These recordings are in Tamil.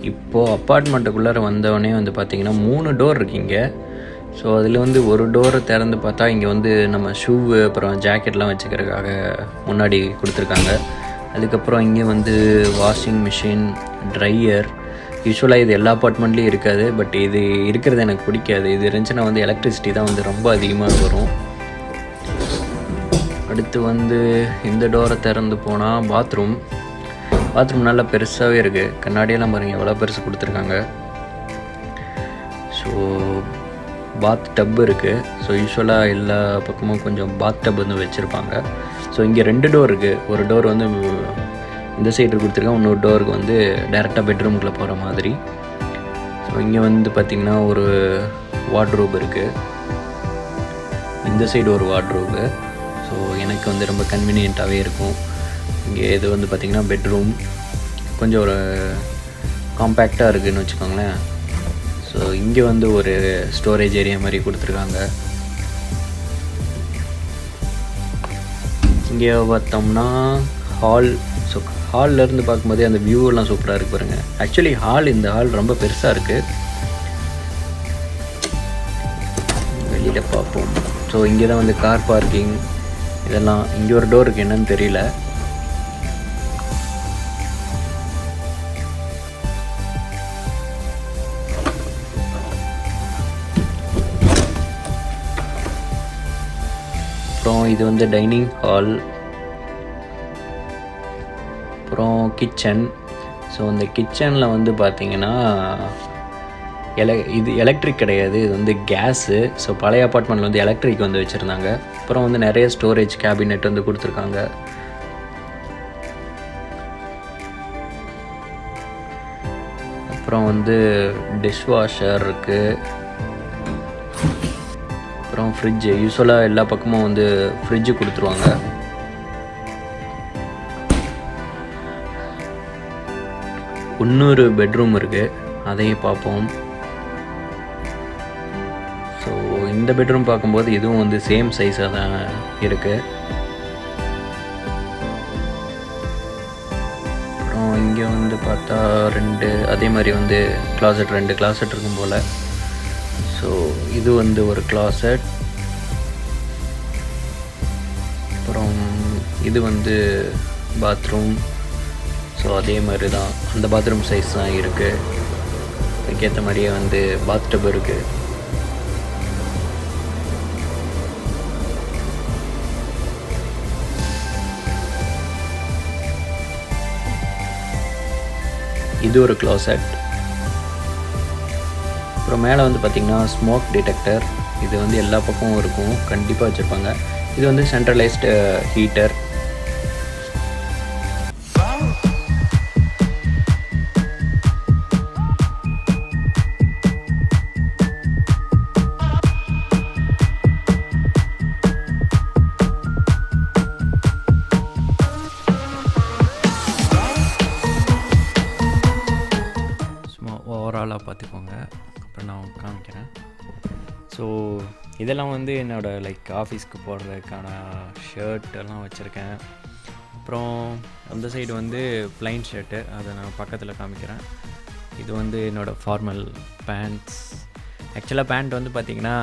இப்போது அப்பார்ட்மெண்ட்டுக்குள்ளார வந்தவொடனே வந்து பார்த்திங்கன்னா 3 டோர் இருக்குங்க. ஸோ அதில் வந்து ஒரு டோரை திறந்து பார்த்தா இங்கே வந்து நம்ம ஷூவு அப்புறம் ஜாக்கெட்லாம் வச்சுக்கிறதுக்காக முன்னாடி கொடுத்துருக்காங்க. அதுக்கப்புறம் இங்கே வந்து வாஷிங் மிஷின், ட்ரையர். யூஸ்வலாக இது எல்லா அப்பார்ட்மெண்ட்லேயும் இருக்காது, பட் இது இருக்கிறது எனக்கு பிடிக்காது. இது இருந்துச்சுன்னா வந்து எலக்ட்ரிசிட்டி தான் வந்து ரொம்ப அதிகமாக வரும். அடுத்து வந்து இந்த டோரை திறந்து போனால் பாத்ரூம் நல்லா பெருசாகவே இருக்குது. கண்ணாடியெல்லாம் பாருங்கள் எவ்வளோ பெருசு கொடுத்துருக்காங்க. ஸோ பாத் டப் இருக்குது. ஸோ யூஸ்வலாக எல்லா பக்கமும் கொஞ்சம் பாத் டப் வந்து வச்சுருப்பாங்க. ஸோ இங்கே 2 டோர் இருக்குது. ஒரு டோர் வந்து இந்த சைடு கொடுத்துருக்காங்க, இன்னொரு டோருக்கு வந்து டைரெக்டாக பெட்ரூம்குள்ளே போகிற மாதிரி. ஸோ இங்கே வந்து பார்த்திங்கன்னா ஒரு வார்ட்ரோப் இருக்குது. இந்த சைடு ஒரு வார்ட்ரோபு. ஸோ எனக்கு வந்து ரொம்ப கன்வீனியண்ட்டாகவே இருக்கும். இங்கே இது வந்து பார்த்திங்கன்னா பெட்ரூம் கொஞ்சம் ஒரு காம்பேக்டாக இருக்குதுன்னு வச்சுக்கோங்களேன். ஸோ இங்கே வந்து ஒரு ஸ்டோரேஜ் ஏரியா மாதிரி கொடுத்துருக்காங்க. இங்கே பார்த்தோம்னா ஹால். ஸோ ஹால்லேருந்து பார்க்கும்போதே அந்த வியூவெல்லாம் சூப்பராக இருக்குது பாருங்கள். ஆக்சுவலி இந்த ஹால் ரொம்ப பெருசாக இருக்குது. வெளியில் பார்ப்போம். ஸோ இங்கே தான் வந்து கார் பார்க்கிங் இதெல்லாம். இங்கே ஒரு டோர் இருக்குது, என்னன்னு தெரியல. அப்புறம் இது வந்து டைனிங் ஹால், அப்புறம் கிச்சன். ஸோ இந்த கிச்சனில் வந்து பார்த்திங்கன்னா இது எலக்ட்ரிக் கிடையாது, இது வந்து கேஸு. ஸோ பழைய அப்பார்ட்மெண்ட்டில் வந்து எலக்ட்ரிக் வந்து வச்சுருந்தாங்க. அப்புறம் வந்து நிறைய ஸ்டோரேஜ் கேபினெட் வந்து கொடுத்துருக்காங்க. அப்புறம் வந்து டிஷ்வாஷர் இருக்குது. அப்புறம் ஃப்ரிட்ஜு. யூஸ்வலாக எல்லா பக்கமும் வந்து ஃப்ரிட்ஜு கொடுத்துருவாங்க. இன்னொரு பெட்ரூம் இருக்குது, அதையும் பார்ப்போம். ஸோ இந்த பெட்ரூம் பார்க்கும்போது இதுவும் வந்து சேம் சைஸாக தான் இருக்குது. அப்புறம் இங்கே வந்து பார்த்தா அதே மாதிரி வந்து ரெண்டு கிளாசெட் இருக்கும் போல். ஸோ இது வந்து ஒரு கிளாசெட். அப்புறம் இது வந்து பாத்ரூம். ஸோ அதே மாதிரி தான் அந்த பாத்ரூம் சைஸ் தான் இருக்குது. அதுக்கேற்ற மாதிரியே வந்து பாத் டப் இருக்குது. இது ஒரு க்ளாசெட். அப்புறம் மேலே வந்து பார்த்திங்கன்னா ஸ்மோக் டிடெக்டர். இது வந்து எல்லா பக்கமும் இருக்கும், கண்டிப்பாக வச்சுருப்பாங்க. இது வந்து சென்ட்ரலைஸ்டு ஹீட்டர். சும்மா ஓவராலாக பார்த்துக்கோங்க, அப்புறம் நான் காமிக்கிறேன். ஸோ இதெல்லாம் வந்து என்னோடய ஆஃபீஸ்க்கு போடுறதுக்கான ஷர்ட் எல்லாம் வச்சுருக்கேன். அப்புறம் அந்த சைடு வந்து ப்ளைன் ஷர்ட்டு, அதை நான் பக்கத்தில் காமிக்கிறேன். இது வந்து என்னோடய ஃபார்மல் பேண்ட்ஸ். ஆக்சுவலாக பேண்ட் வந்து பார்த்திங்கன்னா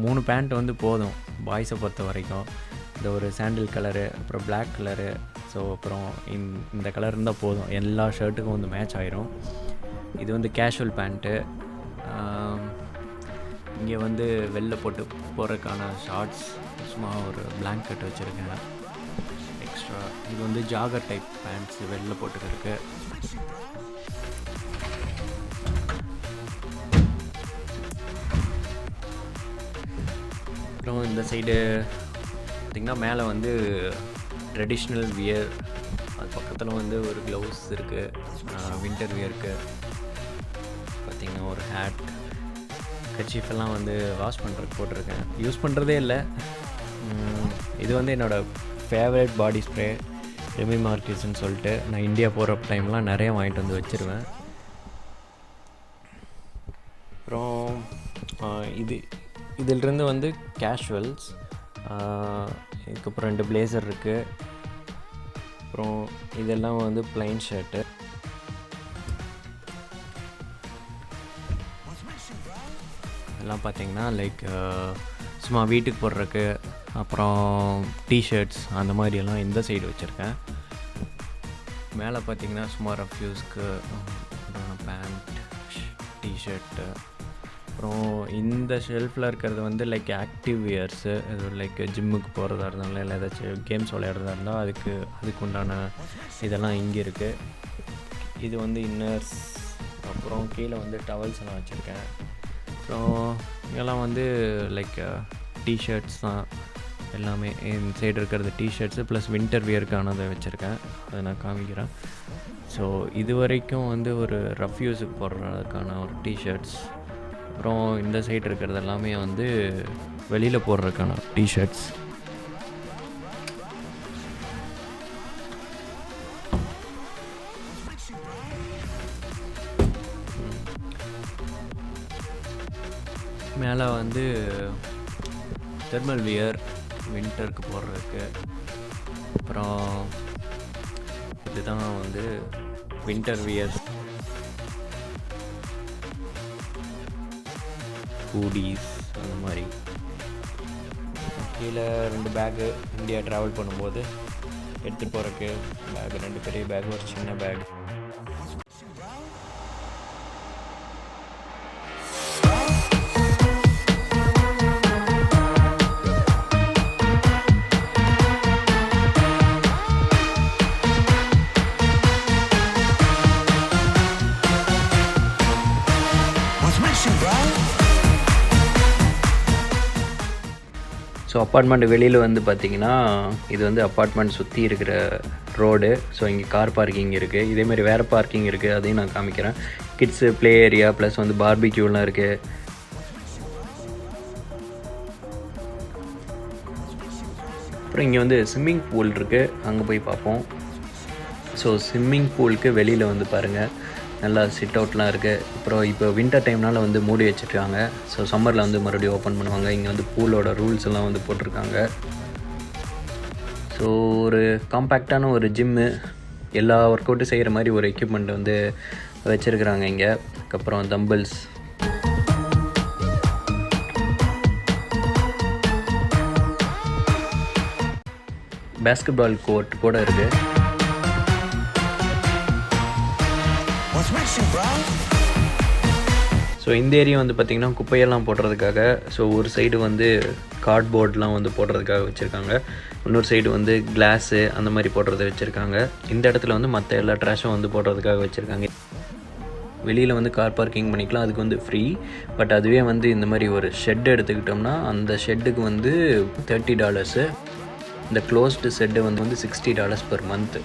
3 பேண்ட் வந்து போதும் பாய்ஸை பொறுத்த வரைக்கும். இந்த ஒரு சாண்டில் கலரு, அப்புறம் பிளாக் கலரு. ஸோ அப்புறம் இந்த கலர் இருந்தால் போதும், எல்லா ஷர்ட்டுக்கும் வந்து மேட்ச் ஆயிரும். இது வந்து கேஷுவல் பேண்ட்டு. இங்கே வந்து வெளில போட்டு போகிறதுக்கான ஷார்ட்ஸ், சும்மா ஒரு பிளாங்கெட் வச்சுருக்கேன் எக்ஸ்ட்ரா. இது வந்து ஜாகர் டைப் பேண்ட்ஸ் வெளில போட்டுக்கிறதுக்கு. அப்புறம் இந்த சைடு பார்த்திங்கன்னா மேலே வந்து ட்ரெடிஷ்னல் வியர். அது பக்கத்தில் வந்து ஒரு க்ளவுஸ் இருக்குது, வின்டர் வியருக்கு. பார்த்திங்கன்னா ஒரு ஹேட், கர்ச்சீஃபெல்லாம் வந்து வாஷ் பண்ணுறதுக்கு போட்டிருக்கேன். யூஸ் பண்ணுறதே இல்லை. இது வந்து என்னோடய ஃபேவரட் பாடி ஸ்ப்ரே, ரெமி மார்டின்ஸ்னு சொல்லிட்டு. நான் இந்தியா போகிற டைம்லாம் நிறைய வாங்கிட்டு வந்து வச்சுருவேன். அப்புறம் இதிலிருந்து வந்து கேஷுவல்ஸ். இதுக்கப்புறம் 2 பிளேசர் இருக்குது. அப்புறம் இதெல்லாம் வந்து ப்ளைன் ஷர்ட்டு. எல்லாம் பார்த்தீங்கன்னா லைக் சும்மா வீட்டுக்கு போடுறதுக்கு, அப்புறம் டிஷர்ட்ஸ் அந்த மாதிரியெல்லாம் இந்த சைடு வச்சுருக்கேன். மேலே பார்த்தீங்கன்னா சும்மா ரஃப் யூஸ்க்கு பேண்ட், டிஷர்ட்டு. அப்புறம் இந்த ஷெல்ஃபில் இருக்கிறது வந்து லைக் ஆக்டிவ் வியர்ஸு, இது லைக் ஜிம்முக்கு போகிறதா இருந்தாலும் இல்லை ஏதாச்சும் கேம்ஸ் விளையாடுறதா இருந்தால் அதுக்கு உண்டான இதெல்லாம் இங்கே இருக்குது. இது வந்து இன்னர்ஸ். அப்புறம் கீழே வந்து டவல்ஸ் எல்லாம் வச்சுருக்கேன். அப்புறம் இதெல்லாம் வந்து லைக் டிஷர்ட்ஸ் தான் எல்லாமே. இந்த சைடு இருக்கிறது டிஷர்ட்ஸு ப்ளஸ் வின்டர் வியருக்கானதை வச்சுருக்கேன், அதை நான் காமிக்கிறேன். ஸோ இது வரைக்கும் வந்து ஒரு ரஃப் யூஸுக்கு போடுறதுக்கான ஒரு டிஷர்ட்ஸ். அப்புறம் இந்த சைடு இருக்கிறது எல்லாமே வந்து வெளியில் போடுறதுக்கான டிஷர்ட்ஸ். மேலே வந்து தெர்மல் வியர் வின்டருக்கு போடுறதுக்கு. அப்புறம் இதுதான் வந்து வின்டர் வியர், ஹூடிஸ் அந்த மாதிரி. கீழே 2 பேக்கு இந்தியா ட்ராவல் பண்ணும்போது எடுத்துகிட்டு போகிறக்கு பேக், 2 பெரிய பேக், ஒரு சின்ன பேக். ஸோ அப்பார்ட்மெண்ட் வெளியில் வந்து பார்த்திங்கன்னா இது வந்து அப்பார்ட்மெண்ட் சுற்றி இருக்கிற ரோடு. ஸோ இங்கே கார் பார்க்கிங் இருக்குது. இதேமாதிரி வேறு பார்க்கிங் இருக்குது, அதையும் நான் காமிக்கிறேன். கிட்ஸு ப்ளே ஏரியா ப்ளஸ் வந்து பார்பிக்யூலாம் இருக்குது. அப்புறம் இங்கே வந்து ஸ்விம்மிங் பூல் இருக்குது, அங்கே போய் பார்ப்போம். ஸோ ஸ்விம்மிங் பூலுக்கு வெளியில் வந்து பாருங்கள் நல்லா சிட் அவுட்லாம் இருக்குது. அப்புறம் இப்போ வின்டர் டைம்னால் வந்து மூடி வச்சுருக்காங்க. ஸோ சம்மரில் வந்து மறுபடியும் ஓப்பன் பண்ணுவாங்க. இங்கே வந்து பூலோட ரூல்ஸ் எல்லாம் வந்து போட்டிருக்காங்க. ஸோ ஒரு காம்பேக்டான ஒரு ஜிம்மு, எல்லா ஒர்க் அவுட்டும் செய்கிற மாதிரி ஒரு எக்யூப்மெண்ட் வந்து வச்சுருக்குறாங்க இங்கே. அதுக்கப்புறம் தம்பிள்ஸ், பேஸ்கெட்பால் கோர்ட் கூட இருக்குது. ஸோ இந்த ஏரியா வந்து பார்த்திங்கன்னா குப்பையெல்லாம் போடுறதுக்காக. ஸோ ஒரு சைடு வந்து கார்ட்போர்ட்லாம் வந்து போடுறதுக்காக வச்சுருக்காங்க, இன்னொரு சைடு வந்து கிளாஸு அந்த மாதிரி போடுறத வச்சுருக்காங்க. இந்த இடத்துல வந்து மற்ற எல்லா ட்ராஷும் வந்து போடுறதுக்காக வச்சுருக்காங்க. வெளியில் வந்து கார் பார்க்கிங் பண்ணிக்கலாம், அதுக்கு வந்து ஃப்ரீ. பட் அதுவே வந்து இந்த மாதிரி ஒரு ஷெட் எடுத்துக்கிட்டோம்னா அந்த ஷெட்டுக்கு வந்து $30. இந்த க்ளோஸ்டு ஷெட்டு வந்து $60 பெர் மந்த்து.